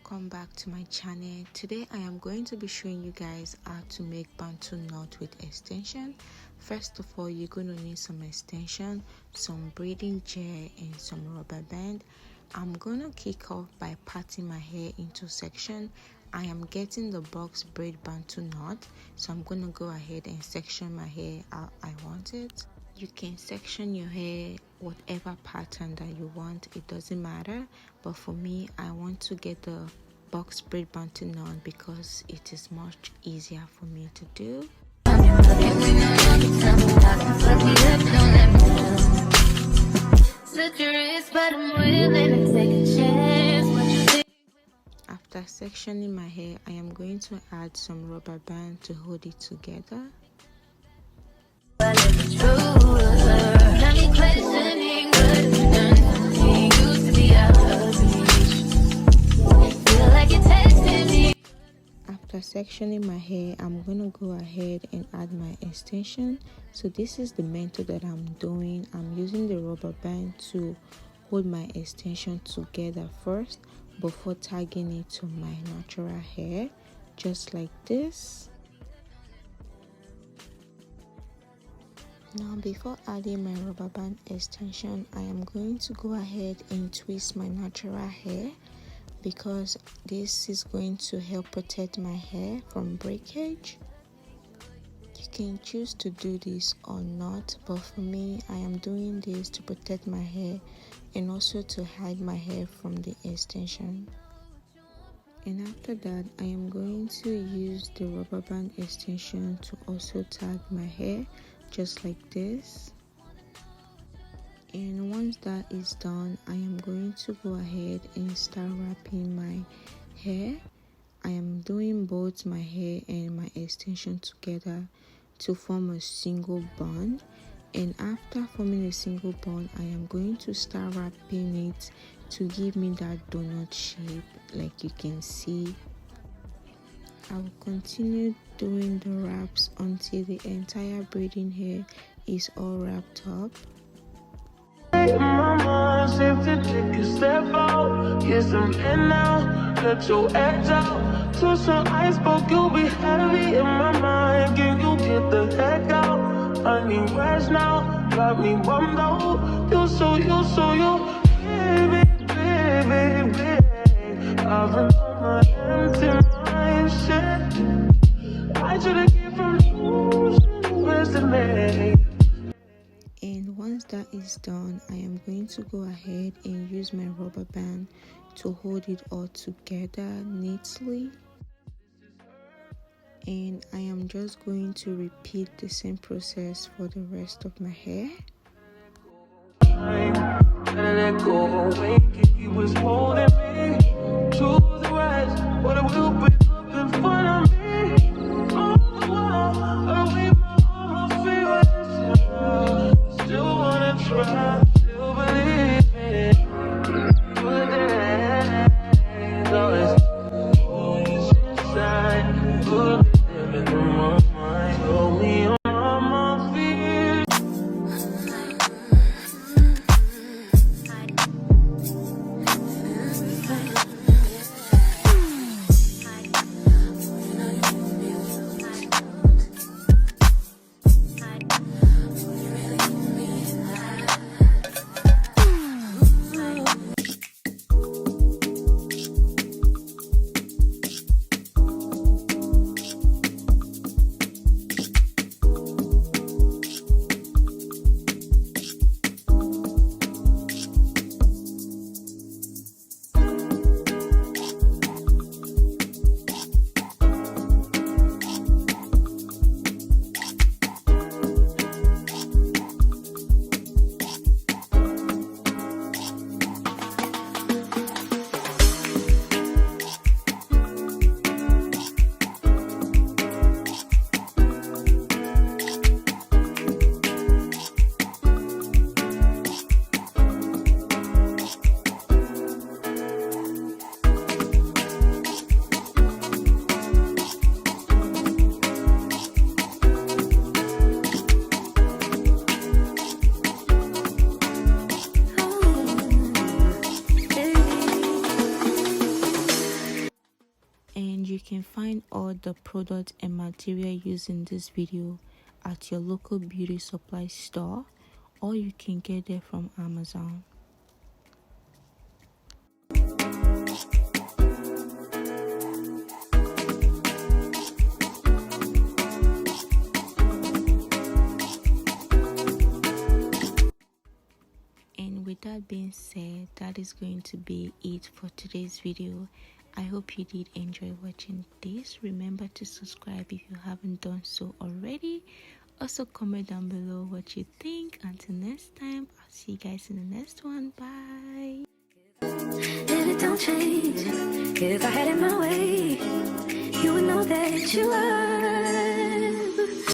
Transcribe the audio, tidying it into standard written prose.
welcome back to my channel. Today I am going to be showing you guys how to make Bantu knot with extension. First of all, you're going to need some extension, some braiding gel and some rubber band. I'm going to kick off by parting my hair into section. I am getting the box braid Bantu knot, so I'm going to go ahead and section my hair how I want it. You can section your hair whatever pattern that you want, it doesn't matter, but for me I want to get the box braid Bantu knot because it is much easier for me to do. After sectioning my hair, I am going to add some rubber band to hold it together. After sectioning my hair, I'm gonna go ahead and add my extension. So this is the method that I'm doing. I'm using the rubber band to hold my extension together first before tagging it to my natural hair, just like this. Now before adding my rubber band extension, I am going to go ahead and twist my natural hair because this is going to help protect my hair from breakage. You can choose to do this or not, but for me I am doing this to protect my hair and also to hide my hair from the extension. And after that, I am going to use the rubber band extension to also tag my hair just like this. And once that is done, I am going to go ahead and start wrapping my hair. I am doing both my hair and my extension together to form a single bun. And after forming a single bun, I am going to start wrapping it to give me that donut shape like you can see. I will continue doing the wraps until the entire braiding hair is all wrapped up. Mama, safe to take a step out. Get some air now, let your edge out. To some iceberg, you'll be heavy in my mind. Can you get the heck out? I need rest now, got me bummed out. You baby, baby, baby. I've been on my empty mind, shit. I should've given from you, rest of me. And once that is done, I am going to go ahead and use my rubber band to hold it all together neatly. And I am just going to repeat the same process for the rest of my hair. Let go when he was holding me to the west, but it will be up in front of me. On the wall, away from all my feelings. Still wanna try, still believe it. Good days, always always inside. Good living in my mind, hold me on my feet. find all the products and material used in this video at your local beauty supply store, or you can get it from Amazon. And with that being said, that is going to be it for today's video. I hope you did enjoy watching this. Remember to subscribe if you haven't done so already. Also comment down below what you think. Until next time, I'll see you guys in the next one. Bye. And it don't change. If I had it my way, you would know that you are